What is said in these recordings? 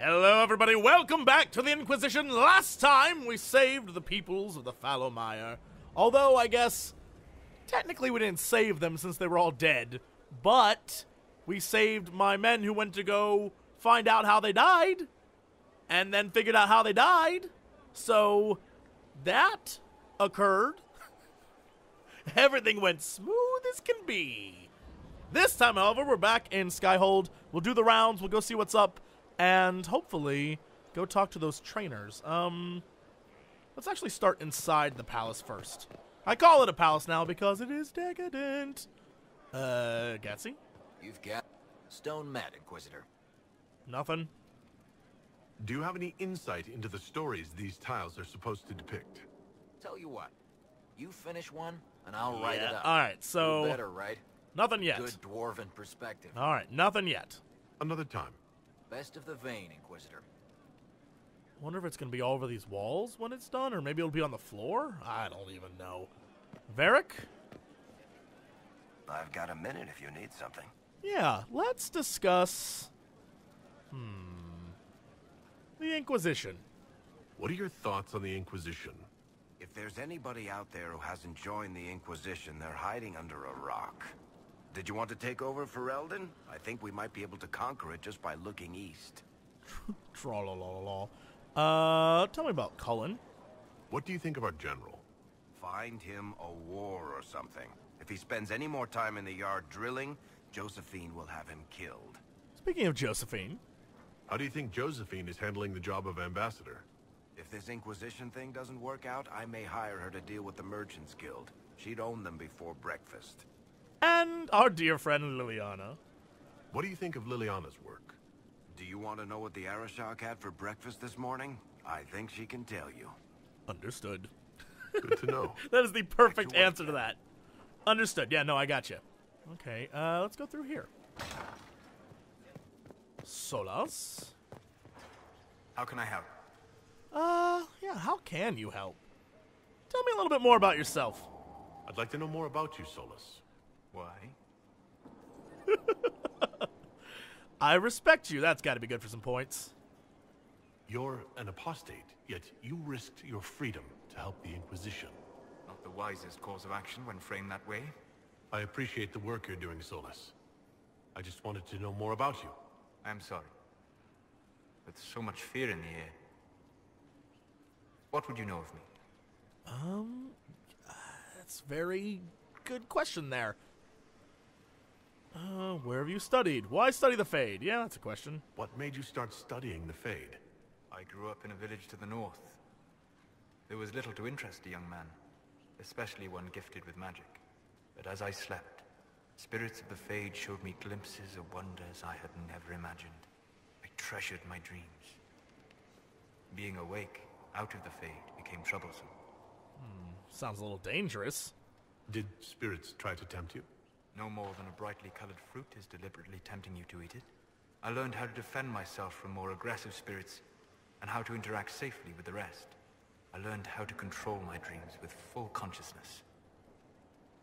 Hello, everybody. Welcome back to the Inquisition. Last time, we saved the peoples of the Fallow Mire. Although, I guess, technically we didn't save them since they were all dead. But we saved my men who went to go find out how they died. And then figured out how they died. So, that occurred. Everything went smooth as can be. This time, however, we're back in Skyhold. We'll do the rounds. We'll go see what's up. And hopefully, go talk to those trainers. Let's actually start inside the palace first. I call it a palace now because it is decadent. Gatsy? You've got stone mat, Inquisitor. Nothing. Do you have any insight into the stories these tiles are supposed to depict? Tell you what, you finish one, and I'll write it up. Alright, so... You better, right? Nothing yet. Good dwarven perspective. Alright, nothing yet. Another time. Best of the vein, Inquisitor. Wonder if it's going to be all over these walls when it's done, or maybe it'll be on the floor? I don't even know. Varric? I've got a minute if you need something. Yeah, let's discuss... the Inquisition. What are your thoughts on the Inquisition? If there's anybody out there who hasn't joined the Inquisition, they're hiding under a rock. Did you want to take over for Eldon? I think we might be able to conquer it just by looking east. Tra-la-la-la-la. Tell me about Cullen. What do you think of our general? Find him a war or something. If he spends any more time in the yard drilling, Josephine will have him killed. Speaking of Josephine. How do you think Josephine is handling the job of ambassador? If this Inquisition thing doesn't work out, I may hire her to deal with the Merchants Guild. She'd own them before breakfast. And our dear friend Liliana. What do you think of Liliana's work? Do you want to know what the Arishok had for breakfast this morning? I think she can tell you. Understood. Good to know. That is the perfect answer to that. Understood. Yeah, no, I got you. Okay, let's go through here. Solas? How can I help? Yeah, how can you help? Tell me a little bit more about yourself. I'd like to know more about you, Solus. Why? I respect you. That's got to be good for some points. You're an apostate, yet you risked your freedom to help the Inquisition. Not the wisest course of action when framed that way. I appreciate the work you're doing, Solus. I just wanted to know more about you. I'm sorry. With so much fear in the air. What would you know of me? That's a very good question there. Where have you studied? Why study the Fade? Yeah, that's a question. What made you start studying the Fade? I grew up in a village to the north. There was little to interest a young man, especially one gifted with magic. But as I slept, spirits of the Fade showed me glimpses of wonders I had never imagined. I treasured my dreams. Being awake, out of the Fade, became troublesome. Sounds a little dangerous. Did spirits try to tempt you? No more than a brightly colored fruit is deliberately tempting you to eat it. I learned how to defend myself from more aggressive spirits, and how to interact safely with the rest. I learned how to control my dreams with full consciousness.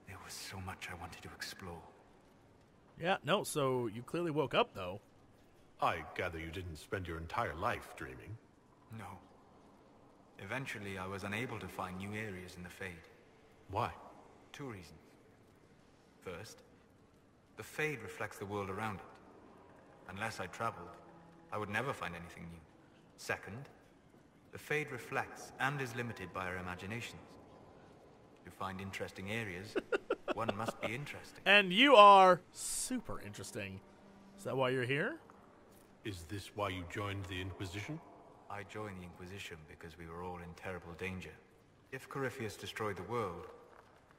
There was so much I wanted to explore. Yeah, no, so you clearly woke up, though. I gather you didn't spend your entire life dreaming. No. Eventually, I was unable to find new areas in the Fade. Why? 2 reasons. First, the Fade reflects the world around it. Unless I traveled, I would never find anything new. Second, the Fade reflects and is limited by our imaginations. To find interesting areas, one must be interesting. And you are super interesting. Is that why you're here? Is this why you joined the Inquisition? I joined the Inquisition because we were all in terrible danger. If Corypheus destroyed the world,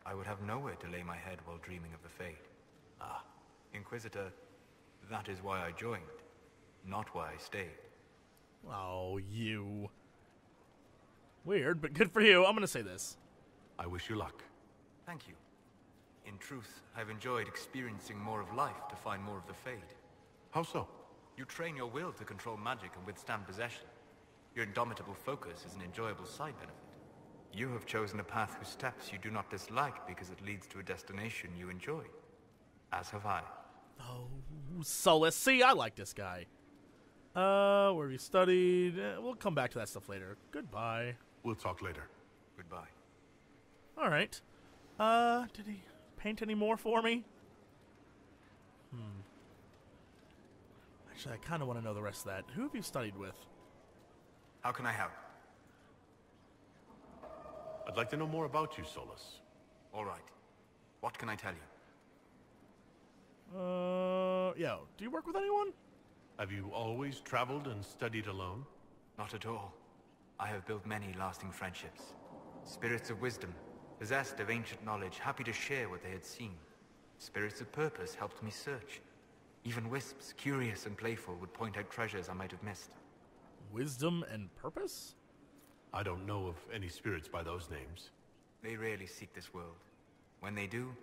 I would have nowhere to lay my head while dreaming of the Fade. Ah, Inquisitor, that is why I joined, not why I stayed. Oh, you. Weird, but good for you. I'm gonna say this. I wish you luck. Thank you. In truth, I've enjoyed experiencing more of life to find more of the Fade. How so? You train your will to control magic and withstand possession. Your indomitable focus is an enjoyable side benefit. You have chosen a path whose steps you do not dislike because it leads to a destination you enjoy. As have I. Oh, Solus. See, I like this guy. Where you studied. We'll come back to that stuff later. Goodbye. We'll talk later. Goodbye. All right. Did he paint any more for me? Actually, I kind of want to know the rest of that. Who have you studied with? How can I help? I'd like to know more about you, Solus. All right. What can I tell you? Do you work with anyone? Have you always traveled and studied alone? Not at all. I have built many lasting friendships. Spirits of wisdom, possessed of ancient knowledge, happy to share what they had seen. Spirits of purpose helped me search. Even wisps, curious and playful, would point out treasures I might have missed. Wisdom and purpose? I don't know of any spirits by those names. They rarely seek this world. When they do,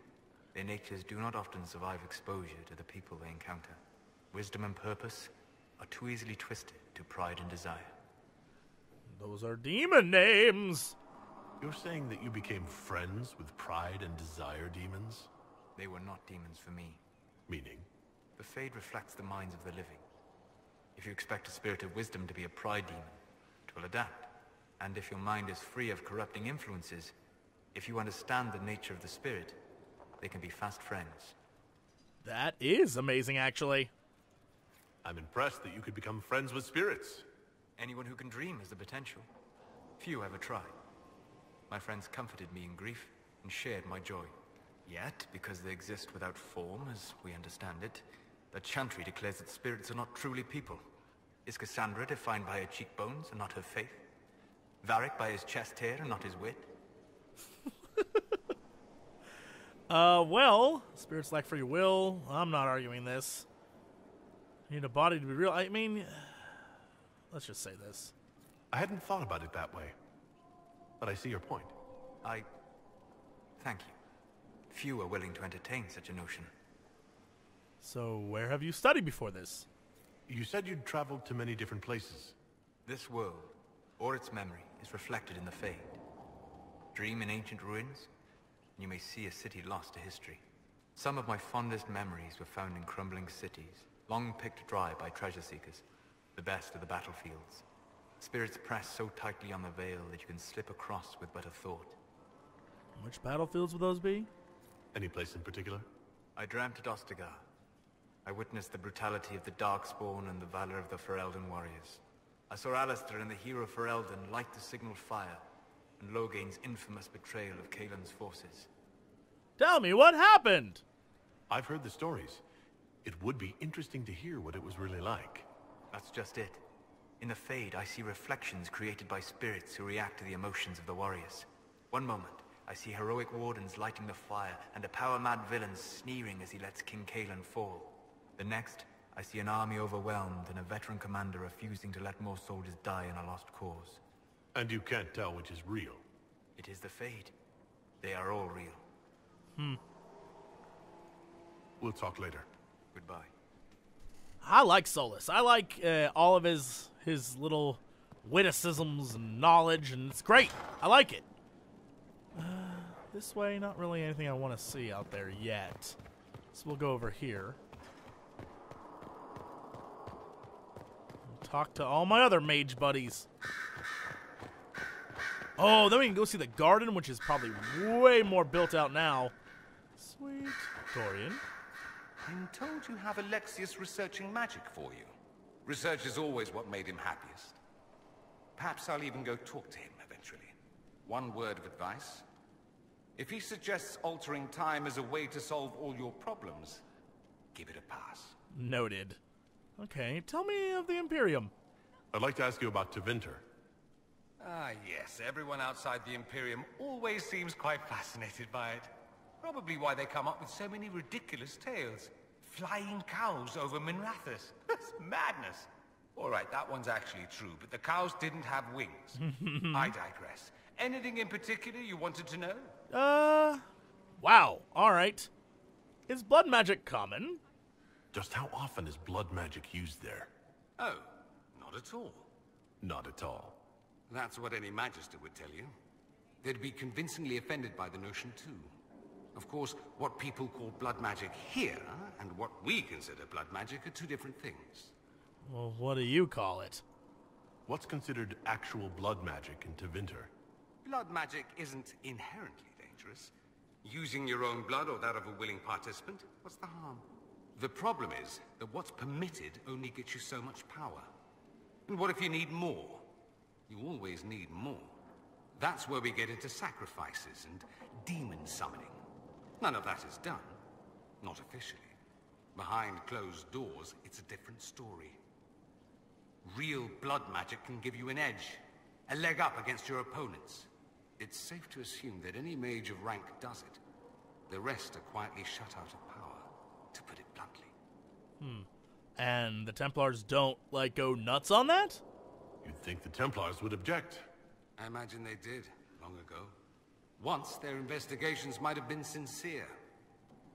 their natures do not often survive exposure to the people they encounter. Wisdom and purpose are too easily twisted to pride and desire. Those are demon names! You're saying that you became friends with pride and desire demons? They were not demons for me. Meaning? The Fade reflects the minds of the living. If you expect a spirit of wisdom to be a pride demon, it will adapt. And if your mind is free of corrupting influences, if you understand the nature of the spirit, they can be fast friends. That is amazing, actually. I'm impressed that you could become friends with spirits. Anyone who can dream has the potential. Few ever try. My friends comforted me in grief and shared my joy. Yet, because they exist without form, as we understand it, the Chantry declares that spirits are not truly people. Is Cassandra defined by her cheekbones and not her faith? Varric by his chest hair and not his wit? Well, spirits lack free will. I'm not arguing this. You need a body to be real. I mean, let's just say this. I hadn't thought about it that way, but I see your point. Thank you. Few are willing to entertain such a notion. So, where have you studied before this? You said you'd traveled to many different places. This world, or its memory, is reflected in the Fade. Dream in ancient ruins, and you may see a city lost to history. Some of my fondest memories were found in crumbling cities, long picked dry by treasure seekers, the best of the battlefields. Spirits press so tightly on the veil that you can slip across with but a thought. Which battlefields would those be? Any place in particular? I dreamt at Ostagar. I witnessed the brutality of the Darkspawn and the valor of the Ferelden warriors. I saw Alistair and the hero Ferelden light the signal fire, and Logain's infamous betrayal of Kaelin's forces. Tell me, what happened? I've heard the stories. It would be interesting to hear what it was really like. That's just it. In the Fade, I see reflections created by spirits who react to the emotions of the warriors. One moment, I see heroic wardens lighting the fire, and a power-mad villain sneering as he lets King Kaelin fall. The next, I see an army overwhelmed and a veteran commander refusing to let more soldiers die in a lost cause. And you can't tell which is real. It is the Fade. They are all real. We'll talk later. Goodbye. I like Solus. I like all of his little witticisms and knowledge, and it's great. I like it. This way, not really anything I want to see out there yet. So we'll go over here. Talk to all my other mage buddies. Oh, then we can go see the garden, which is probably way more built out now. Sweet. Dorian. I'm told you have Alexius researching magic for you. Research is always what made him happiest. Perhaps I'll even go talk to him eventually. One word of advice. If he suggests altering time as a way to solve all your problems, give it a pass. Noted. Okay, tell me of the Imperium. I'd like to ask you about Tevinter. Ah, yes. Everyone outside the Imperium always seems quite fascinated by it. Probably why they come up with so many ridiculous tales. Flying cows over Minrathous. That's madness. All right, that one's actually true, but the cows didn't have wings. I digress. Anything in particular you wanted to know? Wow, alright. Is blood magic common? Just how often is blood magic used there? Oh, not at all. Not at all. That's what any Magister would tell you. They'd be convincingly offended by the notion, too. Of course, what people call blood magic here, and what we consider blood magic, are two different things. Well, what do you call it? What's considered actual blood magic in Tevinter? Blood magic isn't inherently dangerous. Using your own blood or that of a willing participant, what's the harm? The problem is that what's permitted only gets you so much power. And what if you need more? You always need more. That's where we get into sacrifices and demon summoning. None of that is done. Not officially. Behind closed doors, it's a different story. Real blood magic can give you an edge, a leg up against your opponents. It's safe to assume that any mage of rank does it. The rest are quietly shut out of power, to put it bluntly. And the Templars don't, like, go nuts on that? You'd think the Templars would object. I imagine they did, long ago. Once, their investigations might have been sincere.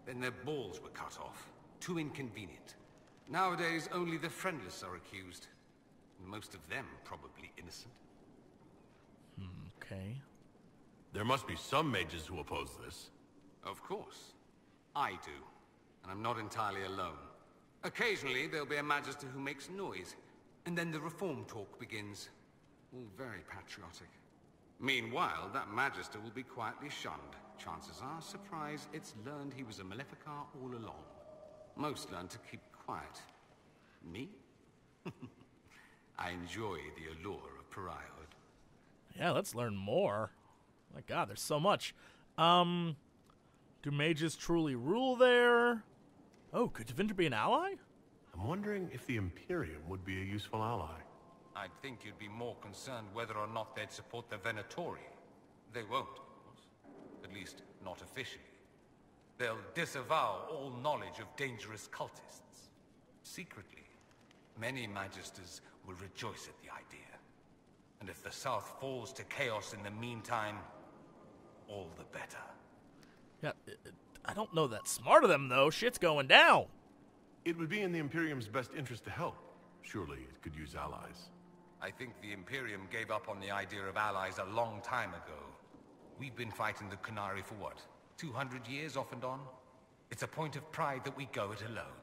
Then their balls were cut off. Too inconvenient. Nowadays, only the friendless are accused. And most of them probably innocent. Okay. There must be some mages who oppose this. Of course. I do. And I'm not entirely alone. Occasionally, there'll be a magister who makes noise. And then the reform talk begins. All very patriotic. Meanwhile, that magister will be quietly shunned. Chances are, surprise, it's learned he was a Maleficar all along. Most learn to keep quiet. Me? I enjoy the allure of pariahhood. Yeah, let's learn more. My god, there's so much. Do mages truly rule there? Oh, could Tevinter be an ally? I'm wondering if the Imperium would be a useful ally. I'd think you'd be more concerned whether or not they'd support the Venatori. They won't, of course. At least, not officially. They'll disavow all knowledge of dangerous cultists. Secretly, many magisters will rejoice at the idea. And if the South falls to chaos in the meantime, all the better. Yeah, I don't know that smart of them, though. Shit's going down. It would be in the Imperium's best interest to help. Surely it could use allies. I think the Imperium gave up on the idea of allies a long time ago. We've been fighting the Qunari for what? 200 years off and on? It's a point of pride that we go it alone.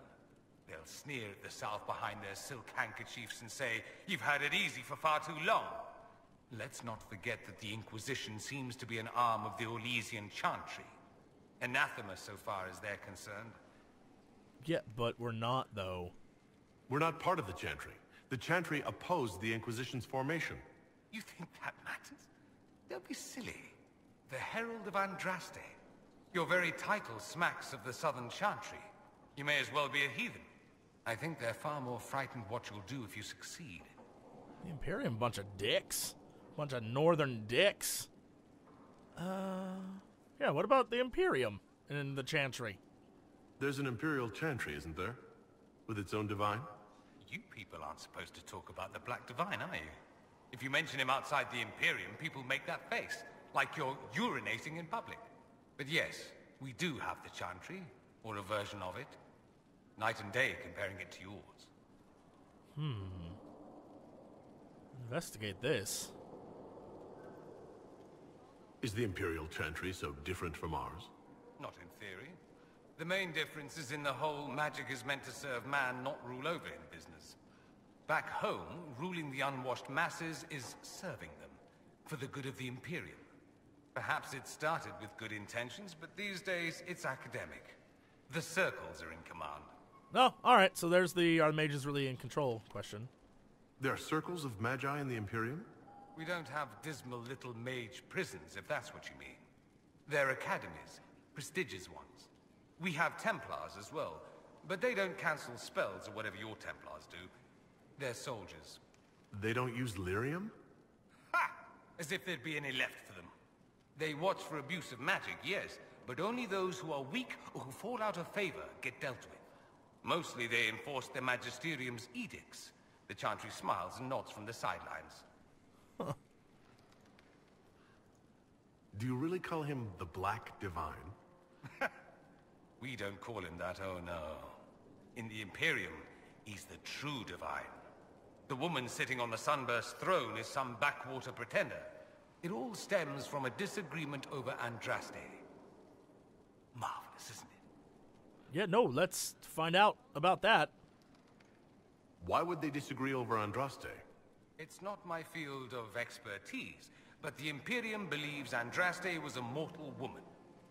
They'll sneer at the South behind their silk handkerchiefs and say, "You've had it easy for far too long." Let's not forget that the Inquisition seems to be an arm of the Orlesian Chantry. Anathema so far as they're concerned. Yeah, but we're not, though. We're not part of the Chantry. The Chantry opposed the Inquisition's formation. You think that matters? Don't be silly. The Herald of Andraste. Your very title smacks of the Southern Chantry. You may as well be a heathen. I think they're far more frightened what you'll do if you succeed. The Imperium, bunch of dicks. Bunch of northern dicks. Yeah, what about the Imperium and the Chantry? There's an Imperial Chantry, isn't there? With its own divine? You people aren't supposed to talk about the Black Divine, are you? If you mention him outside the Imperium, people make that face, like you're urinating in public. But yes, we do have the Chantry, or a version of it. Night and day comparing it to yours. Investigate this. Is the Imperial Chantry so different from ours? Not in theory. The main difference is in the whole magic is meant to serve man, not rule over him business. Back home, ruling the unwashed masses is serving them, for the good of the Imperium. Perhaps it started with good intentions, but these days it's academic. The circles are in command. Oh, alright, so there's the are the mages really in control question. There are circles of magi in the Imperium? We don't have dismal little mage prisons, if that's what you mean. They're academies, prestigious ones. We have Templars as well, but they don't cancel spells or whatever your Templars do. They're soldiers. They don't use lyrium? Ha! As if there'd be any left for them. They watch for abuse of magic, yes, but only those who are weak or who fall out of favor get dealt with. Mostly they enforce the Magisterium's edicts. The Chantry smiles and nods from the sidelines. Huh. Do you really call him the Black Divine? We don't call him that, oh no. In the Imperium, he's the true divine. The woman sitting on the sunburst throne is some backwater pretender. It all stems from a disagreement over Andraste. Marvelous, isn't it? Yeah, no, let's find out about that. Why would they disagree over Andraste? It's not my field of expertise, but the Imperium believes Andraste was a mortal woman,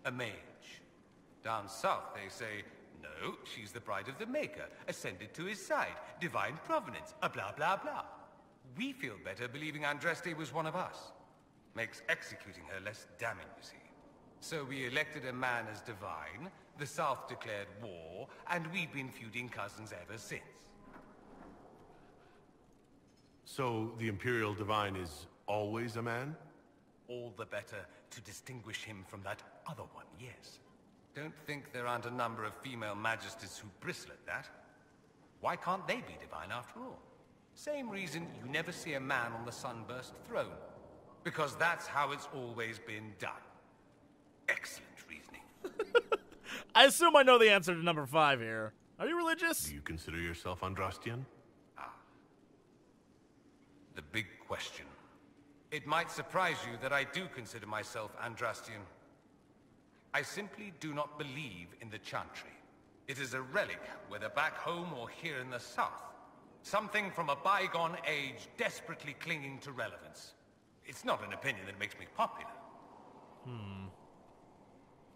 a mage. Down south, they say, no, she's the bride of the Maker, ascended to his side, divine provenance, a blah blah blah. We feel better believing Andraste was one of us. Makes executing her less damning, you see. So we elected a man as divine, the South declared war, and we've been feuding cousins ever since. So the Imperial Divine is always a man? All the better to distinguish him from that other one, yes. Don't think there aren't a number of female majesties who bristle at that. Why can't they be divine after all? Same reason you never see a man on the sunburst throne. Because that's how it's always been done. Excellent reasoning. I assume I know the answer to number 5 here. Are you religious? Do you consider yourself Andrastian? The big question. It might surprise you that I do consider myself Andrastian. I simply do not believe in the Chantry. It is a relic, whether back home or here in the south. Something from a bygone age desperately clinging to relevance. It's not an opinion that makes me popular.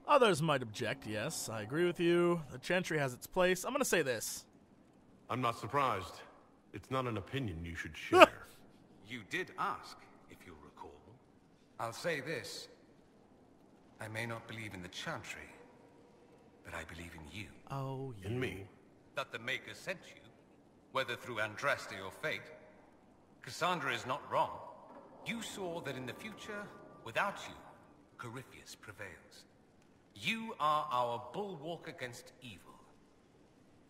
Others might object, yes. I agree with you. The Chantry has its place. I'm going to say this. I'm not surprised. It's not an opinion you should share. You did ask, if you'll recall. I'll say this. I may not believe in the Chantry, but I believe in you. Oh, In me. That the Maker sent you, whether through Andraste or fate. Cassandra is not wrong. You saw that in the future, without you, Corypheus prevails. You are our bulwark against evil.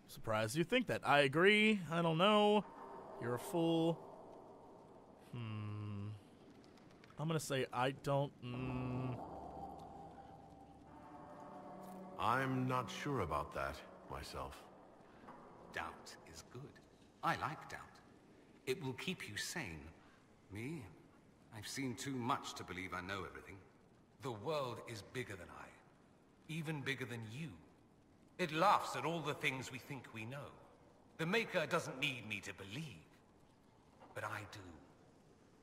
Surprised you think that. I agree. I don't know. You're a fool. I'm going to say I don't... I'm not sure about that, myself. Doubt is good. I like doubt. It will keep you sane. Me? I've seen too much to believe I know everything. The world is bigger than I. Even bigger than you. It laughs at all the things we think we know. The Maker doesn't need me to believe. But I do.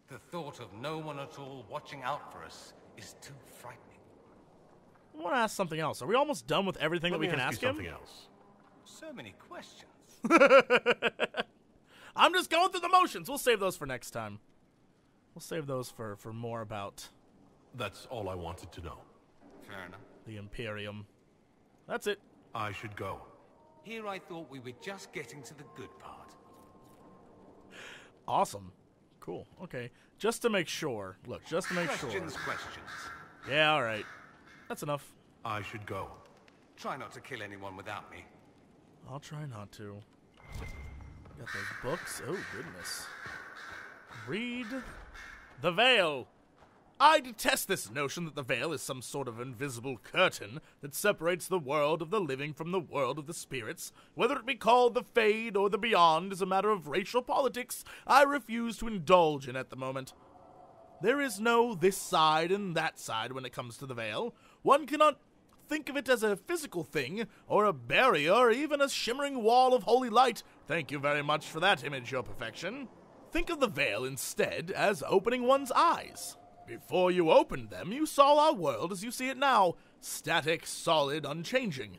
The thought of no one at all watching out for us is too frightening. I want to ask something else. Are we almost done with everything that we can ask him? Something else. So many questions. I'm just going through the motions. We'll save those for next time. We'll save those for more about That's all I wanted to know. Fair enough. the Imperium. That's it. I should go. Here I thought we were just getting to the good part. Awesome. Cool. Okay. Just to make sure. Look, just to make Questions. sure. Yeah, all right. That's enough. I should go. Try not to kill anyone without me. I'll try not to. Got those books. Oh, goodness. Read The Veil. I detest this notion that the veil is some sort of invisible curtain that separates the world of the living from the world of the spirits. Whether it be called the Fade or the Beyond is a matter of racial politics I refuse to indulge in at the moment. There is no this side and that side when it comes to the veil. One cannot think of it as a physical thing, or a barrier, or even a shimmering wall of holy light. Thank you very much for that image, Your Perfection. Think of the veil instead as opening one's eyes. Before you opened them, you saw our world as you see it now, static, solid, unchanging.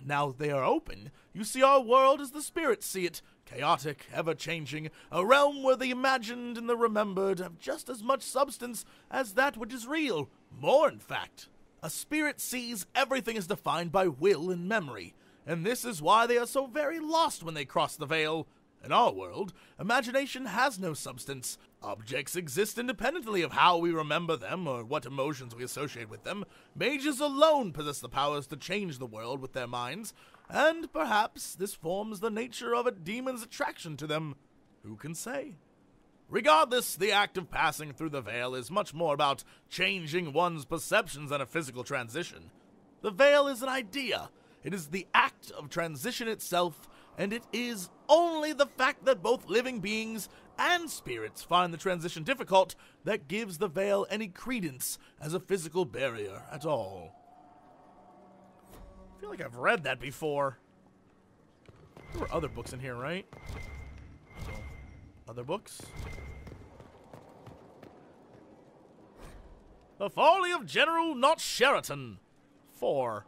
Now that they are open, you see our world as the spirits see it, chaotic, ever-changing, a realm where the imagined and the remembered have just as much substance as that which is real, more in fact. A spirit sees everything as defined by will and memory, and this is why they are so very lost when they cross the veil. In our world, imagination has no substance. Objects exist independently of how we remember them or what emotions we associate with them. Mages alone possess the powers to change the world with their minds, and perhaps this forms the nature of a demon's attraction to them. Who can say? Regardless, the act of passing through the veil is much more about changing one's perceptions than a physical transition. The veil is an idea. It is the act of transition itself, and it is only the fact that both living beings and spirits find the transition difficult that gives the veil any credence as a physical barrier at all. I feel like I've read that before. There were other books in here, right? Other books? The Folly of General Not Sheraton. 4.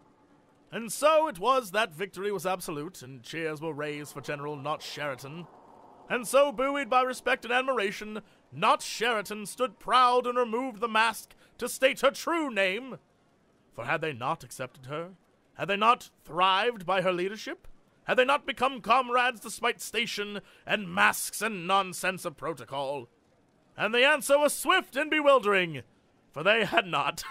And so it was that victory was absolute, and cheers were raised for General Not Sheraton. And so, buoyed by respect and admiration, Not Sheraton stood proud and removed the mask to state her true name. For had they not accepted her? Had they not thrived by her leadership? Had they not become comrades despite station and masks and nonsense of protocol? And the answer was swift and bewildering, for they had not.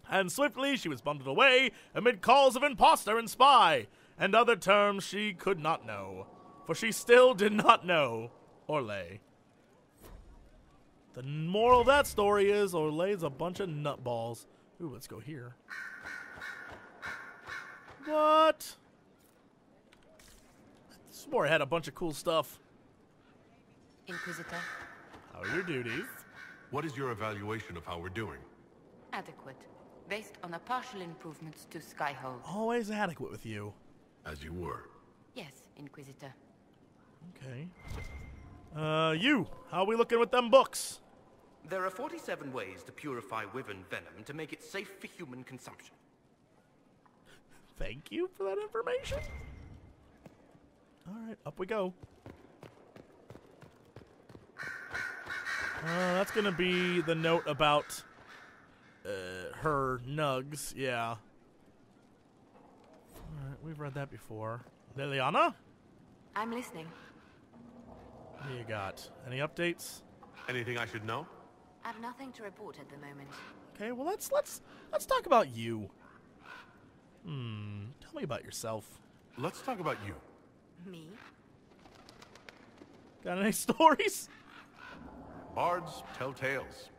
And swiftly she was bundled away amid calls of imposter and spy, and other terms she could not know, for she still did not know Orlais. The moral of that story is Orlais's a bunch of nutballs. Ooh, let's go here. What? I swore I had a bunch of cool stuff. Inquisitor. How are your duties? What is your evaluation of how we're doing? Adequate. Based on the partial improvements to Skyhold. Always adequate with you. As you were. Yes, Inquisitor. Okay. You. How are we looking with them books? There are 47 ways to purify wyvern venom to make it safe for human consumption. Thank you for that information. Alright, up we go. That's gonna be the note about her nugs, yeah. Alright, we've read that before. Liliana? I'm listening. What do you got? Any updates? Anything I should know? I have nothing to report at the moment. Okay, well let's talk about you. Tell me about yourself. Let's talk about you. Me? Got any stories? Bards tell tales.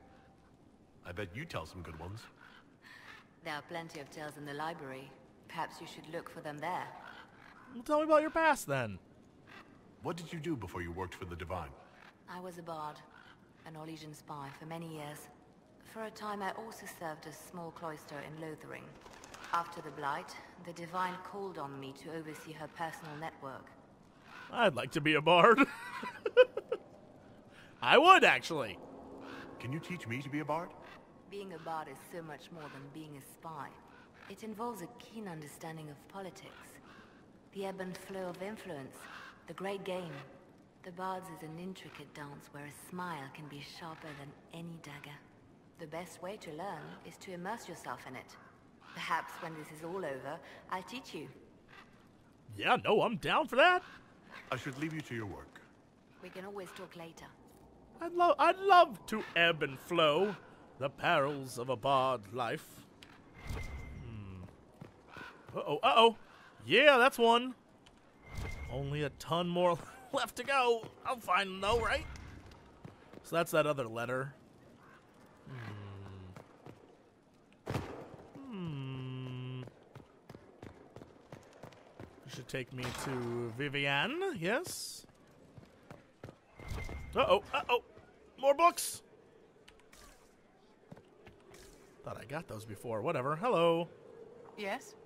I bet you tell some good ones. There are plenty of tales in the library. Perhaps you should look for them there. Well, tell me about your past then. What did you do before you worked for the Divine? I was a bard, an Orlesian spy for many years. For a time I also served a small cloister in Lothering. After the Blight, the Divine called on me to oversee her personal network. I'd like to be a bard. I would, actually. Can you teach me to be a bard? Being a bard is so much more than being a spy. It involves a keen understanding of politics, the ebb and flow of influence, the great game. The Bards is an intricate dance where a smile can be sharper than any dagger. The best way to learn is to immerse yourself in it. Perhaps when this is all over, I'll teach you. Yeah, no, I'm down for that. I should leave you to your work. We can always talk later. I'd love to ebb and flow. The perils of a bard life. Uh-oh. Yeah, that's one. Only a ton more left to go. I'll find them though, right? So that's that other letter. Should take me to Vivienne, yes? Uh-oh. More books! Thought I got those before. Whatever. Hello. Yes?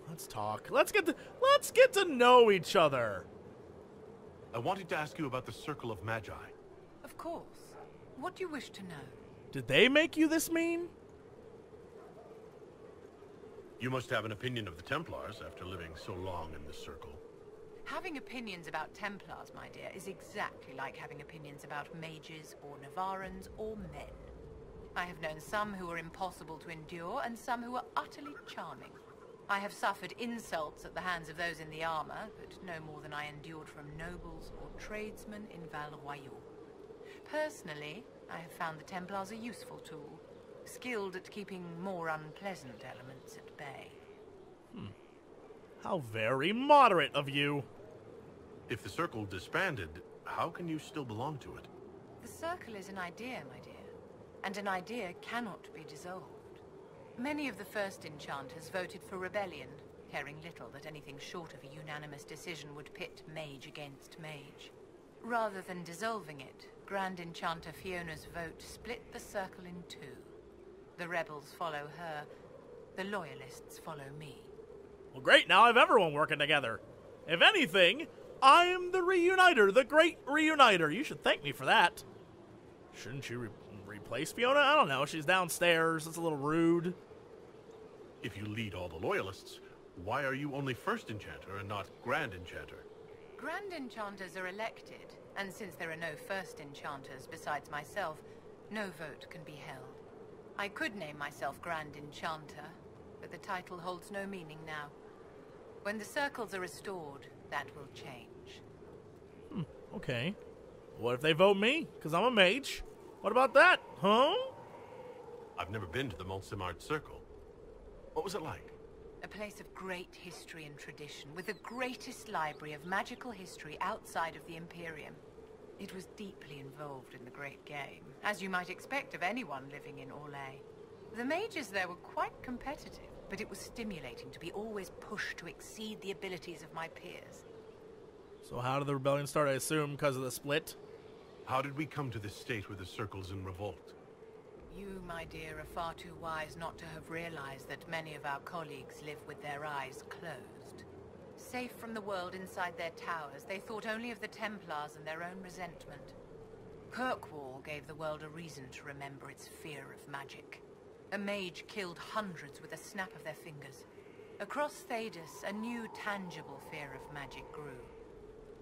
Let's talk. Let's get to know each other. I wanted to ask you about the Circle of Magi. Of course. What do you wish to know? Did they make you this mean? You must have an opinion of the Templars after living so long in this circle. Having opinions about Templars, my dear, is exactly like having opinions about mages or Navarrans or men. I have known some who were impossible to endure and some who were utterly charming. I have suffered insults at the hands of those in the armor, but no more than I endured from nobles or tradesmen in Val Royaux. Personally, I have found the Templars a useful tool, skilled at keeping more unpleasant elements at bay. How very moderate of you. If the circle disbanded, how can you still belong to it? The circle is an idea, my dear, and an idea cannot be dissolved. Many of the first enchanters voted for rebellion, caring little that anything short of a unanimous decision would pit mage against mage. Rather than dissolving it, Grand Enchanter Fiona's vote split the circle in two. The rebels follow her, the loyalists follow me. Well, great. Now I have everyone working together. If anything, I am the reuniter, the great reuniter. You should thank me for that. Shouldn't you replace Fiona? I don't know. She's downstairs. It's a little rude. If you lead all the Loyalists, why are you only First Enchanter and not Grand Enchanter? Grand Enchanters are elected, and since there are no First Enchanters besides myself, no vote can be held. I could name myself Grand Enchanter, but the title holds no meaning now. When the circles are restored, that will change. Okay. What if they vote me? Because I'm a mage. What about that, huh? I've never been to the Montsemart Circle. What was it like? A place of great history and tradition, with the greatest library of magical history outside of the Imperium. It was deeply involved in the Great Game, as you might expect of anyone living in Orlais. The mages there were quite competitive, but it was stimulating to be always pushed to exceed the abilities of my peers. So how did the rebellion start, I assume, because of the split? How did we come to this state where the Circle's in revolt? You, my dear, are far too wise not to have realized that many of our colleagues live with their eyes closed. Safe from the world inside their towers, they thought only of the Templars and their own resentment. Kirkwall gave the world a reason to remember its fear of magic. A mage killed hundreds with a snap of their fingers. Across Thedas, a new tangible fear of magic grew.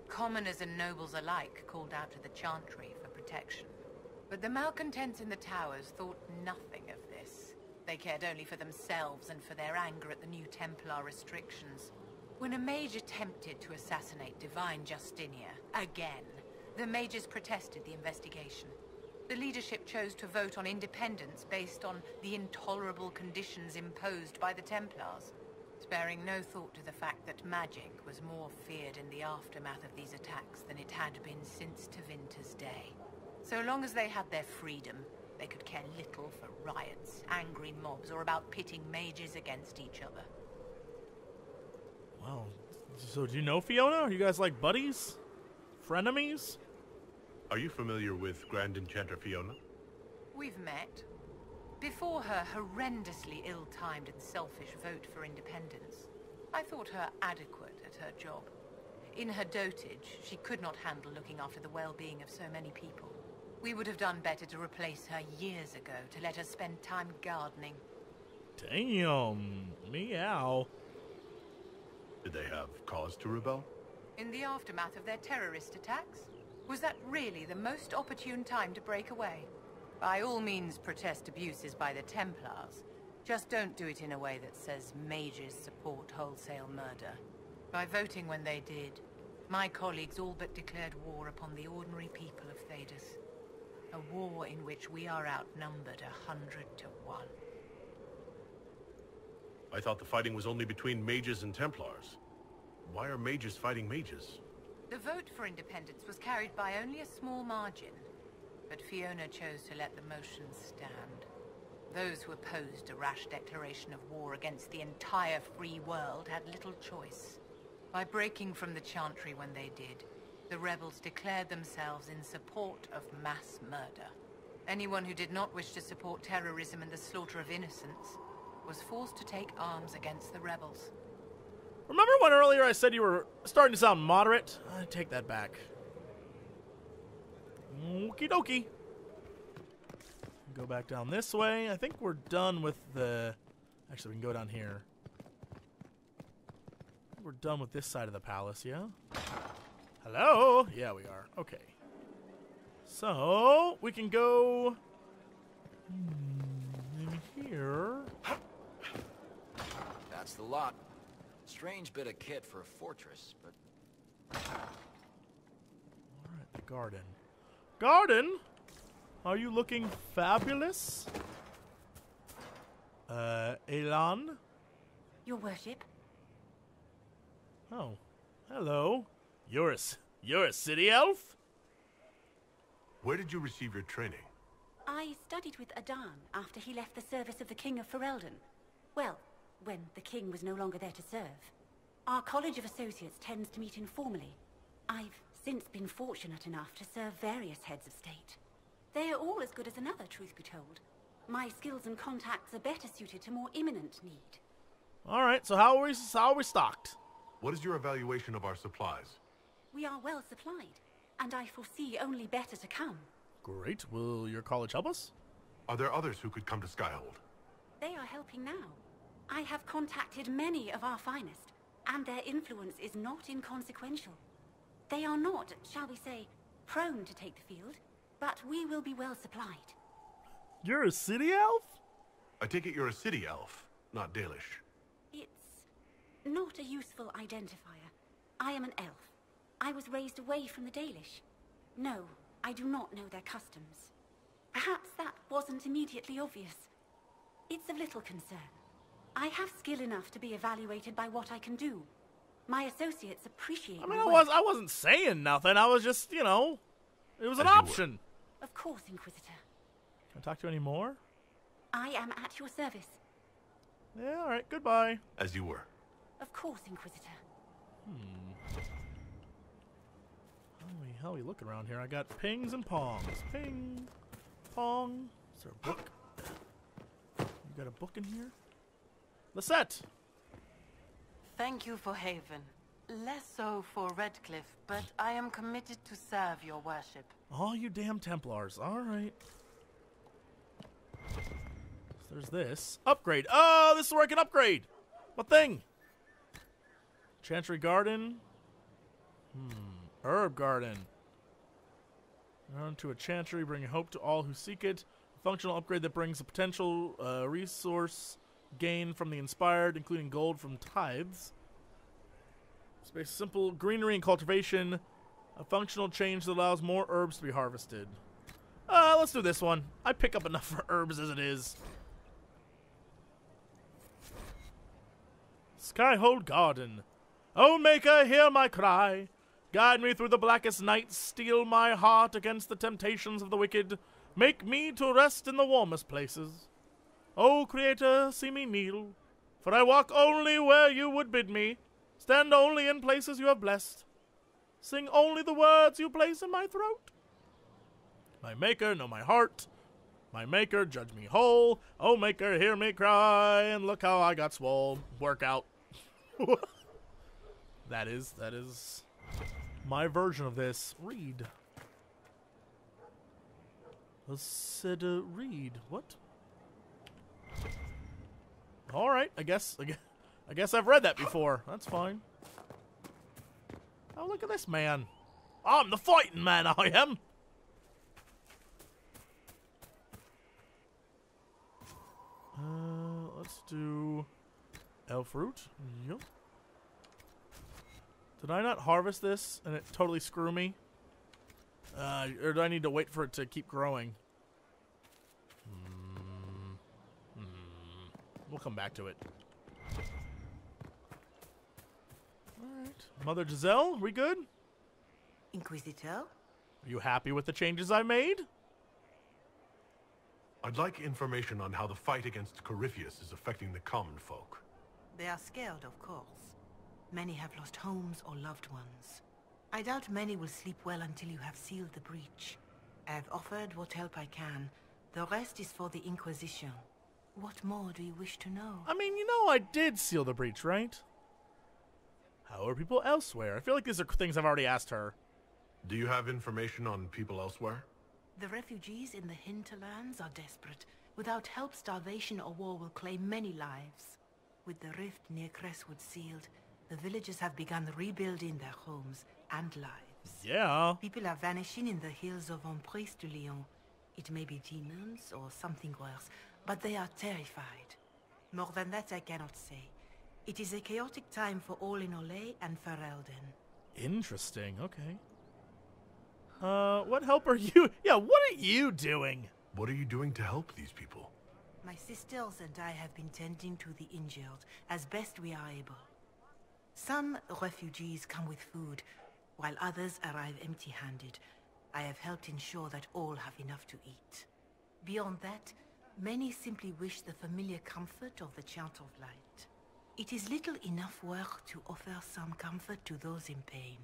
Commoners and nobles alike called out to the Chantry for protection. But the malcontents in the towers thought nothing of this. They cared only for themselves and for their anger at the new Templar restrictions. When a mage attempted to assassinate Divine Justinia, again, the mages protested the investigation. The leadership chose to vote on independence based on the intolerable conditions imposed by the Templars, sparing no thought to the fact that magic was more feared in the aftermath of these attacks than it had been since Tevinter's day. So long as they had their freedom, they could care little for riots, angry mobs, or about pitting mages against each other. Wow. So do you know Fiona? Are you guys like buddies? Frenemies? Are you familiar with Grand Enchanter Fiona? We've met. Before her horrendously ill-timed and selfish vote for independence, I thought her adequate at her job. In her dotage, she could not handle looking after the well-being of so many people. We would have done better to replace her years ago, to let her spend time gardening. Damn. Meow. Did they have cause to rebel? In the aftermath of their terrorist attacks? Was that really the most opportune time to break away? By all means, protest abuses by the Templars. Just don't do it in a way that says mages support wholesale murder. By voting when they did, my colleagues all but declared war upon the ordinary people of Thedas. A war in which we are outnumbered 100 to 1. I thought the fighting was only between mages and Templars. Why are mages fighting mages? The vote for independence was carried by only a small margin, but Fiona chose to let the motion stand. Those who opposed a rash declaration of war against the entire free world had little choice. By breaking from the Chantry when they did, the rebels declared themselves in support of mass murder. Anyone who did not wish to support terrorism and the slaughter of innocents was forced to take arms against the rebels. Remember when earlier I said you were starting to sound moderate? I take that back. Okie dokie. Go back down this way. I think we're done with the... Actually, we can go down here. We're done with this side of the palace, yeah? Hello? Yeah, we are. Okay. So, we can go... in here. That's the lot. Strange bit of kit for a fortress, but... Alright, the garden. Garden? Are you looking fabulous? Elan? Your worship? Oh, hello. You're a city elf? Where did you receive your training? I studied with Adan after he left the service of the King of Ferelden. Well, when the king was no longer there to serve. Our College of Associates tends to meet informally. I've since been fortunate enough to serve various heads of state. They are all as good as another, truth be told. My skills and contacts are better suited to more imminent need. Alright, so how are we stocked? What is your evaluation of our supplies? We are well supplied, and I foresee only better to come. Great. Will your college help us? Are there others who could come to Skyhold? They are helping now. I have contacted many of our finest, and their influence is not inconsequential. They are not, shall we say, prone to take the field, but we will be well supplied. You're a city elf? I take it you're a city elf, not Dalish. It's not a useful identifier. I am an elf. I was raised away from the Dalish. No, I do not know their customs. Perhaps that wasn't immediately obvious. It's of little concern. I have skill enough to be evaluated by what I can do. My associates appreciate my work. I wasn't saying nothing. I was just, you know, it was an option. Of course, Inquisitor. Can I talk to you anymore? I am at your service. Yeah, all right. Goodbye. As you were. Of course, Inquisitor. How we looking around here? I got pings and pongs. Ping, pong. Is there a book? You got a book in here? Lisette! Thank you for Haven. Less so for Redcliffe, but I am committed to serve your worship. All you damn Templars. All right. So there's this. Upgrade. Oh, this is where I can upgrade. What thing? Chantry Garden. Herb Garden. Run to a chantry, bringing hope to all who seek it. A functional upgrade that brings a potential resource gain from the inspired, including gold from tithes. Space simple greenery and cultivation. A functional change that allows more herbs to be harvested. Let's do this one. I pick up enough for herbs as it is. Skyhold Garden. O Maker, hear my cry. Guide me through the blackest night. Steel my heart against the temptations of the wicked. Make me to rest in the warmest places. O Creator, see me kneel. For I walk only where you would bid me. Stand only in places you have blessed. Sing only the words you place in my throat. My Maker, know my heart. My Maker, judge me whole. O Maker, hear me cry. And look how I got swole. Workout. That is my version of this. Read. Said read. What? All right. I guess I've read that before. That's fine. Oh, look at this man. I'm the fighting man, I am. Let's do elf root. Yep. Did I not harvest this and it totally screw me? Or do I need to wait for it to keep growing? We'll come back to it. Alright. Mother Giselle, we good? Inquisitor? Are you happy with the changes I made? I'd like information on how the fight against Corypheus is affecting the common folk. They are scared, of course. Many have lost homes or loved ones. I doubt many will sleep well until you have sealed the breach. I have offered what help I can. The rest is for the Inquisition. What more do you wish to know? I mean, you know I did seal the breach, right? How are people elsewhere? I feel like these are things I've already asked her. Do you have information on people elsewhere? The refugees in the hinterlands are desperate. Without help, starvation or war will claim many lives. With the rift near Crestwood sealed, the villagers have begun rebuilding their homes and lives. Yeah. People are vanishing in the hills of Emprise de Lyon. It may be demons or something worse, but they are terrified. More than that I cannot say. It is a chaotic time for all in Olay and Ferelden. Interesting, okay. What help are you? Yeah, what are you doing? What are you doing to help these people? My sisters and I have been tending to the injured as best we are able. Some refugees come with food, while others arrive empty-handed. I have helped ensure that all have enough to eat. Beyond that, many simply wish the familiar comfort of the Chant of Light. It is little enough work to offer some comfort to those in pain.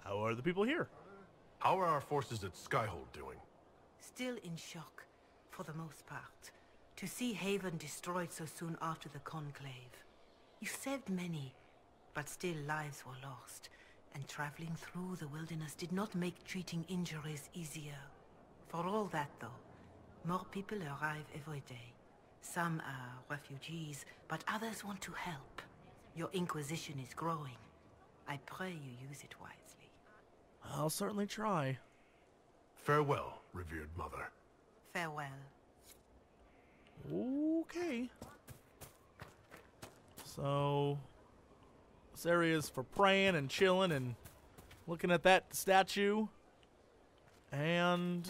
How are the people here? How are our forces at Skyhold doing? Still in shock, for the most part, to see Haven destroyed so soon after the Conclave. You saved many, But still lives were lost, and traveling through the wilderness did not make treating injuries easier. For all that, though, more people arrive every day. Some are refugees, but others want to help. Your Inquisition is growing. I pray you use it wisely. I'll certainly try. Farewell, revered mother. Farewell. Okay. So, this area is for praying and chilling and looking at that statue. And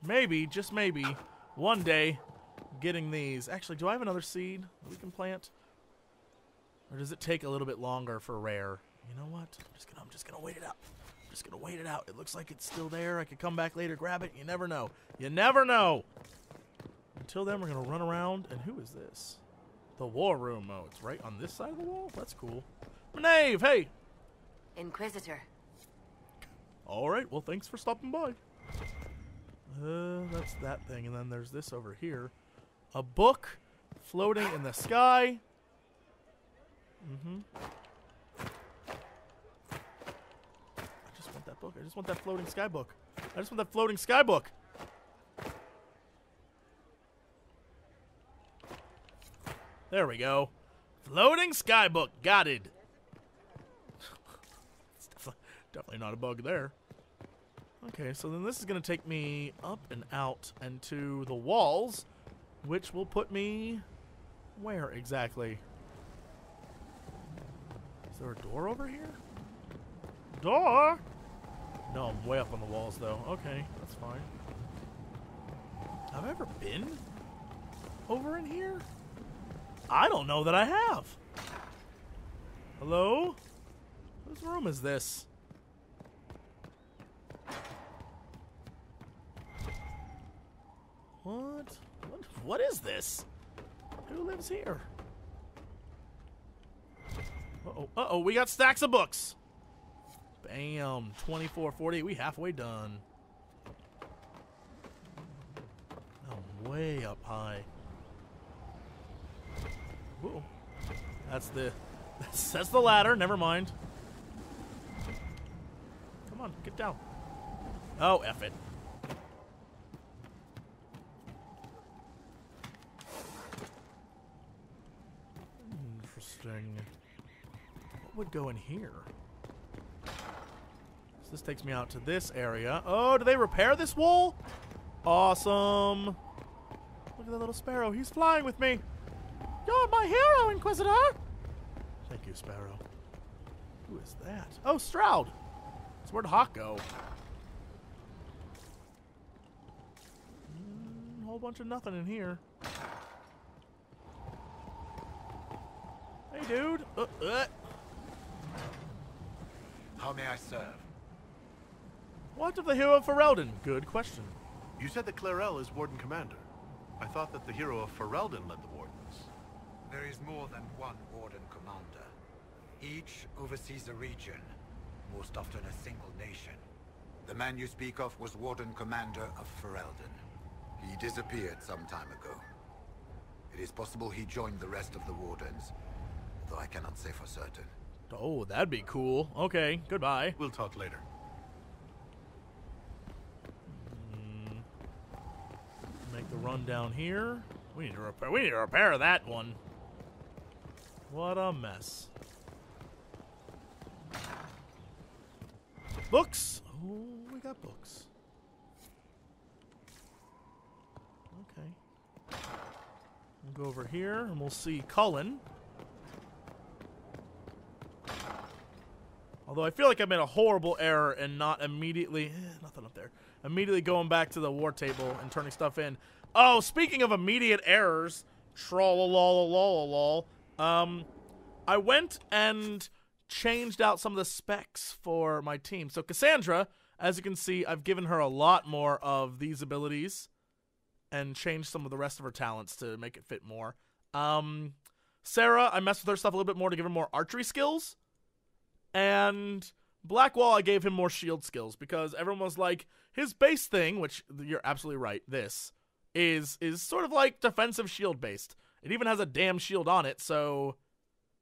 maybe, just maybe, one day, getting these. Actually, do I have another seed that we can plant? Or does it take a little bit longer for rare? You know what? I'm just gonna wait it out. I'm just gonna wait it out. It looks like it's still there. I could come back later, grab it. You never know. You never know. Until then, we're gonna run around. And who is this? The war room. Oh, it's right on this side of the wall? That's cool. Knave, hey! Inquisitor. Alright, well, thanks for stopping by. That's that thing. And then there's this over here. A book floating in the sky. I just want that book. I just want that floating sky book. I just want that floating sky book. There we go. Floating sky book. Got it. It's definitely not a bug there. Okay, so then this is going to take me up and out and to the walls, which will put me where exactly? Is there a door over here? Door? No, I'm way up on the walls, though. Okay, that's fine. Have I ever been over in here? I don't know that I have. Hello? Whose room is this? What is this? Who lives here? Uh-oh, we got stacks of books. Bam, 24:40. We halfway done. I'm way up high. Whoa. That's the ladder. Never mind. Come on, get down. Oh, F it. Interesting. What would go in here? So this takes me out to this area. Oh, do they repair this wall? Awesome. Look at that little sparrow. He's flying with me. You're my hero, Inquisitor! Thank you, Sparrow. Who is that? Oh, Stroud! So where'd Hawk go? Whole bunch of nothing in here. Hey, dude! How may I serve? What of the hero of Ferelden? Good question. You said that Clarel is Warden Commander. I thought that the hero of Ferelden led the Wardens. There is more than one Warden Commander. Each oversees a region, most often a single nation. The man you speak of was Warden Commander of Ferelden. He disappeared some time ago. It is possible he joined the rest of the Wardens, though I cannot say for certain. Oh, that'd be cool. Okay, goodbye. We'll talk later. Make the run down here. We need to repair that one. What a mess. Books. Oh, we got books. Okay. We'll go over here and we'll see Cullen. Although I feel like I made a horrible error and not immediately... nothing up there. Immediately going back to the war table and turning stuff in. Oh, speaking of immediate errors... Troll-a-lol-a-lol-a-lol. I went and changed out some of the specs for my team. So Cassandra, as you can see, I've given her a lot more of these abilities and changed some of the rest of her talents to make it fit more. Sarah, I messed with her stuff a little bit more to give her more archery skills. And Blackwall, I gave him more shield skills because everyone was like, his base thing, which you're absolutely right, this is sort of like defensive shield based. It even has a damn shield on it, so,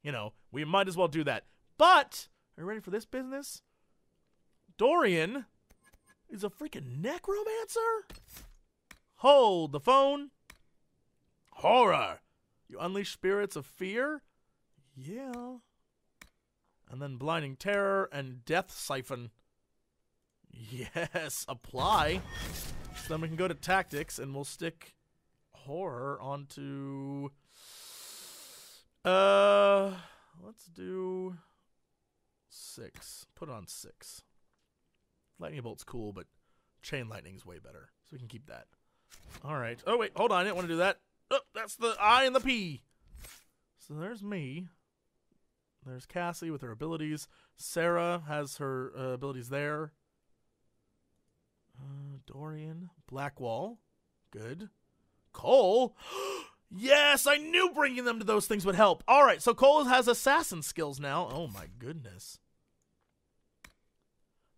you know, we might as well do that. But, are you ready for this business? Dorian is a freaking necromancer? Hold the phone. Horror. You unleash spirits of fear? Yeah. And then blinding terror and death siphon. Yes, apply. So then we can go to tactics and we'll stick horror onto... let's do 6. Put it on 6. Lightning bolt's cool, but chain lightning's way better. So we can keep that. Alright. Oh, wait. Hold on. I didn't want to do that. Oh, that's the I and the P. So there's me. There's Cassie with her abilities. Sarah has her abilities there. Dorian. Blackwall. Good. Cole. Yes, I knew bringing them to those things would help. All right, so Cole has assassin skills now. Oh, my goodness.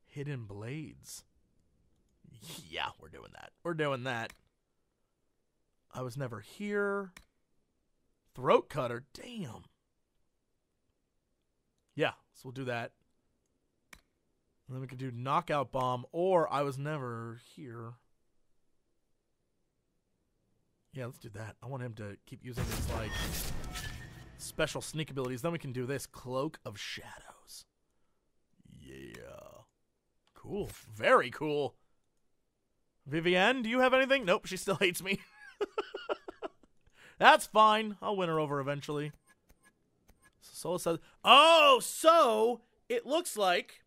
Hidden blades. Yeah, we're doing that. We're doing that. I was never here. Throat cutter. Damn. Yeah, so we'll do that. And then we could do knockout bomb or I was never here. Yeah, let's do that. I want him to keep using his, like, special sneak abilities. Then we can do this. Cloak of Shadows. Yeah. Cool. Very cool. Vivienne, do you have anything? Nope, she still hates me. That's fine. I'll win her over eventually. Sola says, oh, so it looks like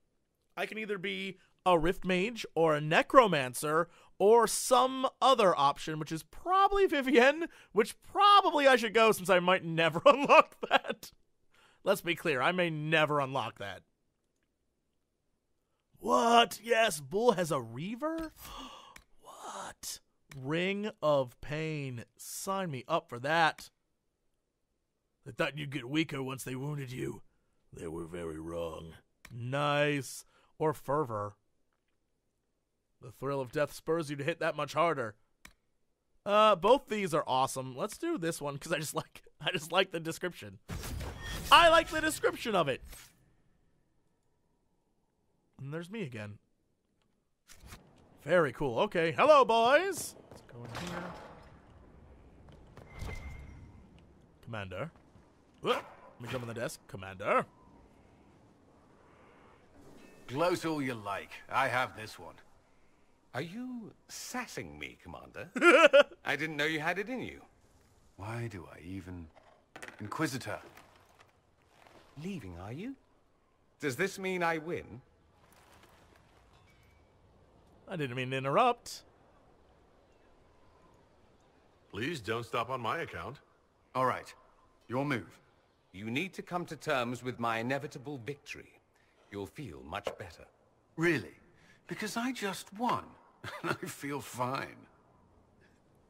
I can either be a Rift Mage or a Necromancer or some other option, which is probably Vivienne, which probably I should go since I might never unlock that. Let's be clear, I may never unlock that. What? Yes, Bull has a Reaver? What? Ring of Pain. Sign me up for that. They thought you'd get weaker once they wounded you. They were very wrong. Nice. Or Fervor. The thrill of death spurs you to hit that much harder. Both these are awesome. Let's do this one because I just like the description. I like the description of it. And there's me again. Very cool. Okay, hello boys. Let's go in here. Commander. Let me jump on the desk. Commander. Gloat all you like. I have this one. Are you sassing me, Commander? I didn't know you had it in you. Why do I even... Inquisitor. Leaving, are you? Does this mean I win? I didn't mean to interrupt. Please don't stop on my account. All right. Your move. You need to come to terms with my inevitable victory. You'll feel much better. Really? Because I just won. And I feel fine.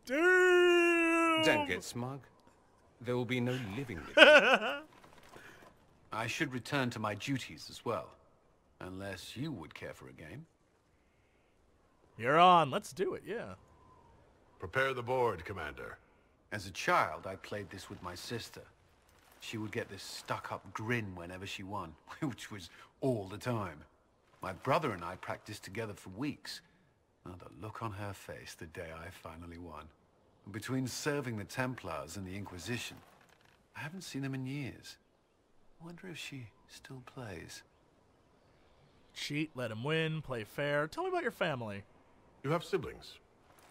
Damn! Don't get smug. There will be no living with you. I should return to my duties as well. Unless you would care for a game. You're on. Let's do it, yeah. Prepare the board, Commander. As a child, I played this with my sister. She would get this stuck-up grin whenever she won, which was all the time. My brother and I practiced together for weeks. Oh, the look on her face the day I finally won. Between serving the Templars and the Inquisition, I haven't seen them in years. I wonder if she still plays. Cheat, let him win, play fair. Tell me about your family. You have siblings?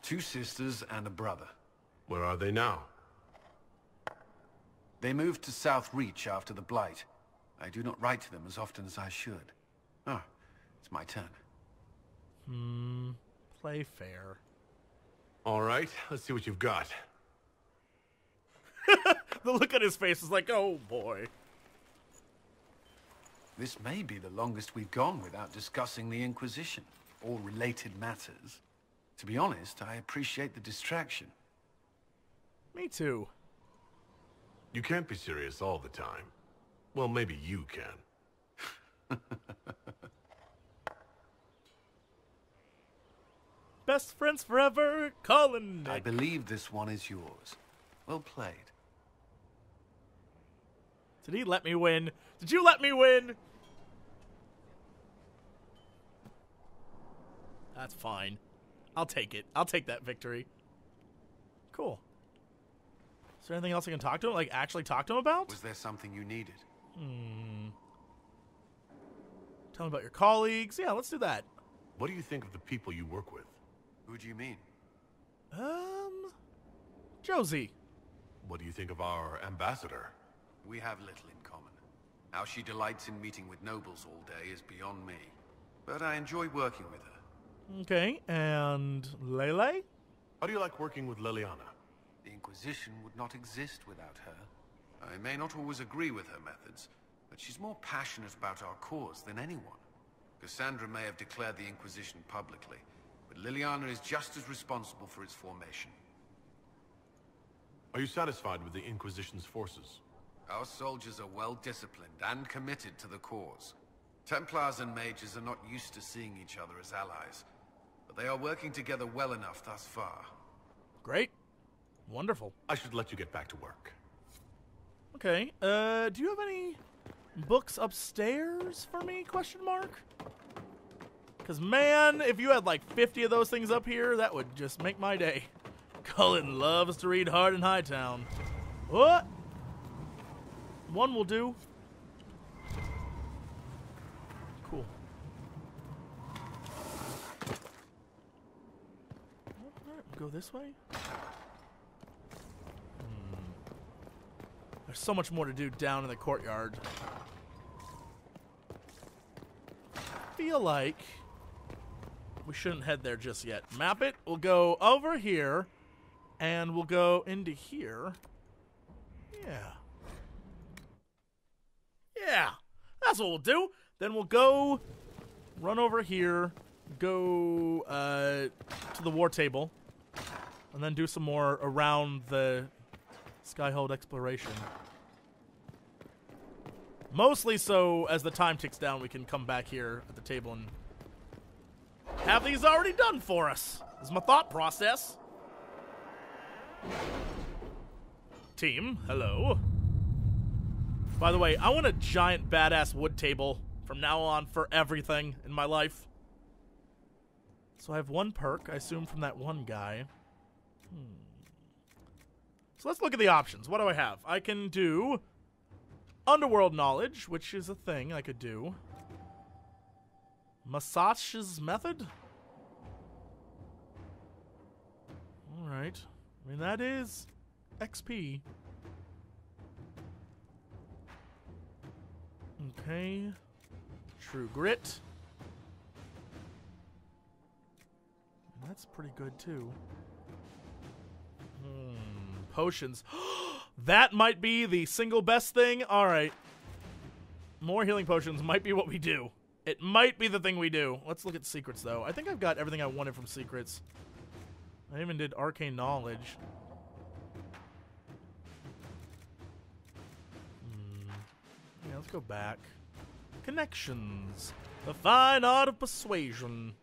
2 sisters and a brother. Where are they now? They moved to South Reach after the Blight. I do not write to them as often as I should. Oh, it's my turn. Play fair. All right, let's see what you've got. The look on his face is like, oh boy. This may be the longest we've gone without discussing the Inquisition, or related matters. To be honest, I appreciate the distraction. Me too. You can't be serious all the time. Well, maybe you can. Best friends forever, Colin. I believe this one is yours. Well played. Did he let me win? Did you let me win? That's fine. I'll take it. I'll take that victory. Cool. Is there anything else I can talk to him? Like, actually talk to him about? Was there something you needed? Tell me about your colleagues. Yeah, let's do that. What do you think of the people you work with? Who do you mean? Josie. What do you think of our ambassador? We have little in common. How she delights in meeting with nobles all day is beyond me. But I enjoy working with her. Okay, and Lele? How do you like working with Liliana? The Inquisition would not exist without her. I may not always agree with her methods, but she's more passionate about our cause than anyone. Cassandra may have declared the Inquisition publicly, but Liliana is just as responsible for its formation. Are you satisfied with the Inquisition's forces? Our soldiers are well disciplined and committed to the cause. Templars and mages are not used to seeing each other as allies, but they are working together well enough thus far. Great. Wonderful. I should let you get back to work. Okay, do you have any books upstairs for me, question mark? Because, man, if you had like 50 of those things up here, that would just make my day. Cullen loves to read hard in Hightown. What? One will do. Cool. Alright, we'll go this way. There's so much more to do down in the courtyard. I feel like we shouldn't head there just yet. Map it. We'll go over here, and we'll go into here. Yeah. Yeah. That's what we'll do. Then we'll go run over here, go to the war table, and then do some more around the Skyhold exploration. Mostly so as the time ticks down, we can come back here at the table and have these already done for us. This is my thought process. Team, hello. By the way, I want a giant badass wood table from now on for everything in my life. So I have one perk, I assume, from that one guy. So let's look at the options. What do I have? I can do Underworld Knowledge, which is a thing I could do. Massage's Method? Alright. I mean, that is XP. Okay. True Grit. And that's pretty good, too. Potions. That might be the single best thing. All right. More healing potions might be what we do. It might be the thing we do. Let's look at secrets, though. I think I've got everything I wanted from secrets. I even did arcane knowledge. Yeah, let's go back. Connections. The fine art of persuasion.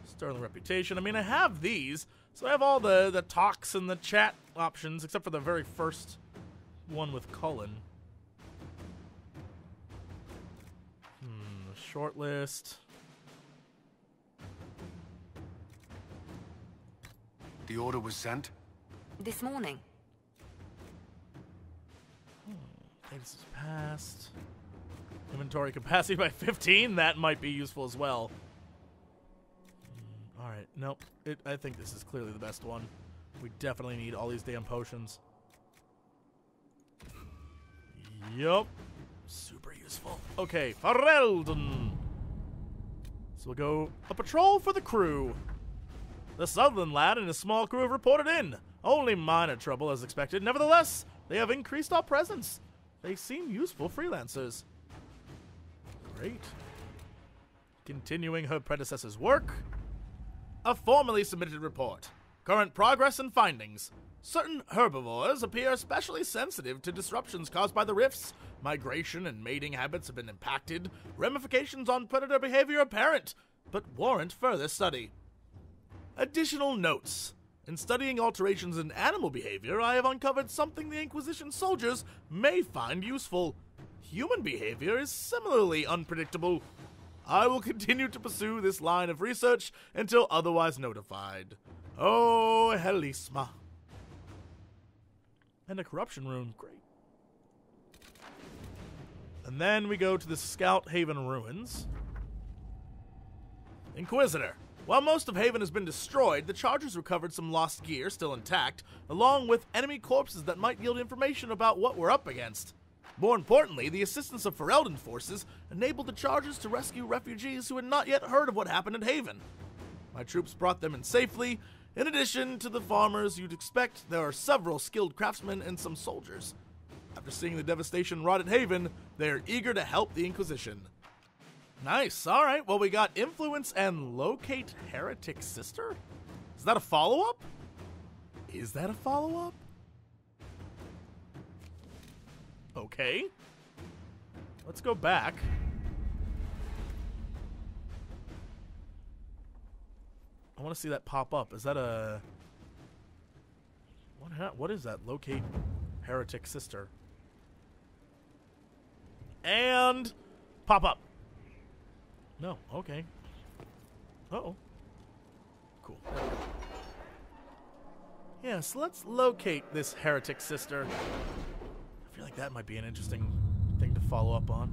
Sterling reputation. I mean, I have these. So I have all the talks and the chat options, except for the very first one with Cullen. Short list. The order was sent? This morning. This is passed. Inventory capacity by 15. That might be useful as well. Alright, nope. I think this is clearly the best one. We definitely need all these damn potions. Yup. Super useful. Okay, Ferelden. So we'll go a patrol for the crew. The Sutherland lad and his small crew have reported in. Only minor trouble as expected. Nevertheless, they have increased our presence. They seem useful freelancers. Great. Continuing her predecessor's work. A formally submitted report. Current progress and findings. Certain herbivores appear especially sensitive to disruptions caused by the rifts. Migration and mating habits have been impacted. Ramifications on predator behavior apparent, but warrant further study. Additional notes. In studying alterations in animal behavior, I have uncovered something the Inquisition soldiers may find useful. Human behavior is similarly unpredictable. I will continue to pursue this line of research until otherwise notified. Oh, Helisma. And a corruption rune. Great. And then we go to the Scout Haven ruins. Inquisitor. While most of Haven has been destroyed, the Chargers recovered some lost gear, still intact, along with enemy corpses that might yield information about what we're up against. More importantly, the assistance of Ferelden forces enabled the Chargers to rescue refugees who had not yet heard of what happened in Haven. My troops brought them in safely. In addition to the farmers you'd expect, there are several skilled craftsmen and some soldiers. After seeing the devastation wrought at Haven, they are eager to help the Inquisition. Nice. All right. Well, we got influence and locate heretic sister. Is that a follow-up? Is that a follow-up? Okay. Let's go back. I want to see that pop up. Is that a... What is that? Locate heretic sister. And pop up. No, okay. Uh-oh. Cool. Yeah, so let's locate this heretic sister. I feel like that might be an interesting thing to follow up on.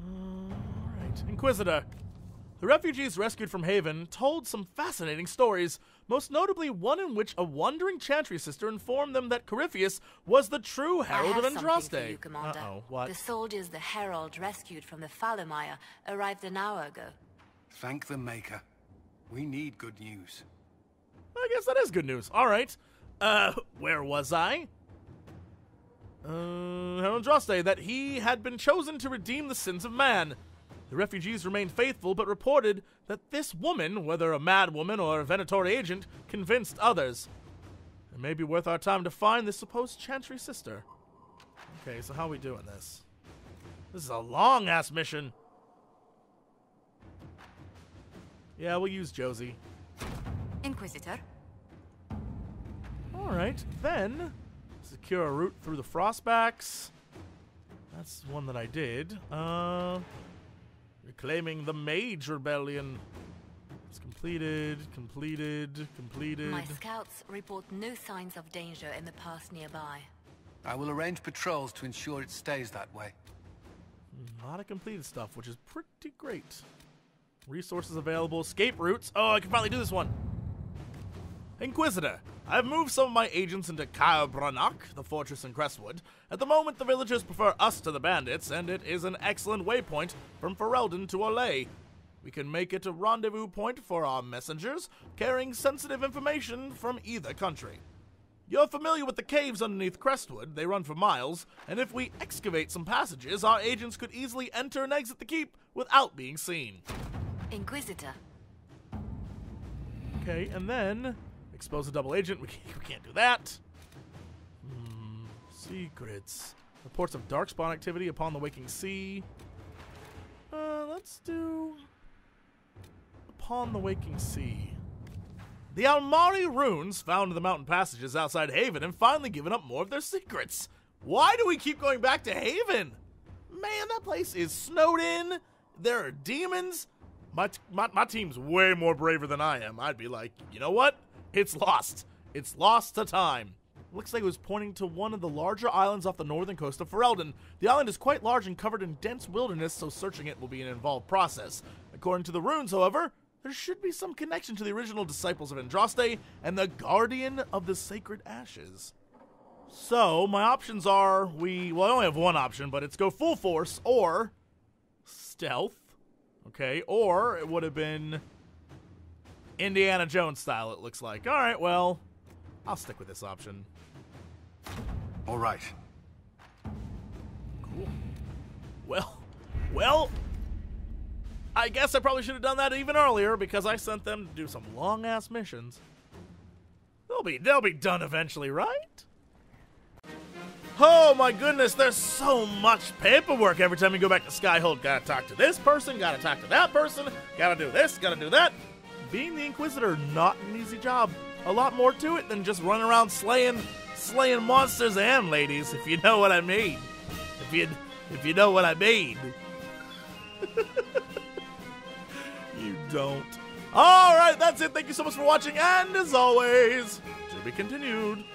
Alright. Inquisitor. The refugees rescued from Haven told some fascinating stories, most notably one in which a wandering chantry sister informed them that Corypheus was the true herald of Andraste. For you, Commander. Uh-oh, what? The soldiers the herald rescued from the Fallow Mire arrived an hour ago. Thank the Maker. We need good news. I guess that is good news. All right. Where was I? Andraste, that he had been chosen to redeem the sins of man. The refugees remained faithful, but reported that this woman, whether a mad woman or a Venator agent, convinced others. It may be worth our time to find this supposed chantry sister. Okay, so how are we doing this? This is a long-ass mission. Yeah, we'll use Josie. Inquisitor. Alright, then secure a route through the Frostbacks. That's one that I did. Reclaiming the Mage Rebellion. It's completed. My scouts report no signs of danger in the pass nearby. I will arrange patrols to ensure it stays that way. A lot of completed stuff, which is pretty great. Resources available, escape routes. Oh, I can finally do this one. Inquisitor, I have moved some of my agents into Caer Branach, the fortress in Crestwood. At the moment, the villagers prefer us to the bandits, and it is an excellent waypoint from Ferelden to Orlais. We can make it a rendezvous point for our messengers, carrying sensitive information from either country. You're familiar with the caves underneath Crestwood. They run for miles, and if we excavate some passages, our agents could easily enter and exit the keep without being seen. Inquisitor. Okay, and then expose a double agent. We can't do that. Secrets. Reports of darkspawn activity upon the waking sea. Let's do upon the waking sea. The Almari runes found in the mountain passages outside Haven have finally given up more of their secrets. Why do we keep going back to Haven? Man, that place is snowed in. There are demons. My team's way more braver than I am. I'd be like, you know what? It's lost. It's lost to time. Looks like it was pointing to one of the larger islands off the northern coast of Ferelden. The island is quite large and covered in dense wilderness, so searching it will be an involved process. According to the runes, however, there should be some connection to the original disciples of Andraste and the Guardian of the Sacred Ashes. So, my options are, I only have one option, but it's go full force or stealth. Okay, or it would have been Indiana Jones style, it looks like. All right, well, I'll stick with this option. All right. Cool. Well, I guess I probably should have done that even earlier because I sent them to do some long-ass missions. They'll be done eventually, right? Oh my goodness, there's so much paperwork every time you go back to Skyhold. Gotta talk to this person, gotta talk to that person, gotta do this, gotta do that. Being the Inquisitor, not an easy job. A lot more to it than just running around slaying monsters and ladies, if you know what I mean. If you know what I mean. You don't. Alright, that's it. Thank you so much for watching, and as always, to be continued.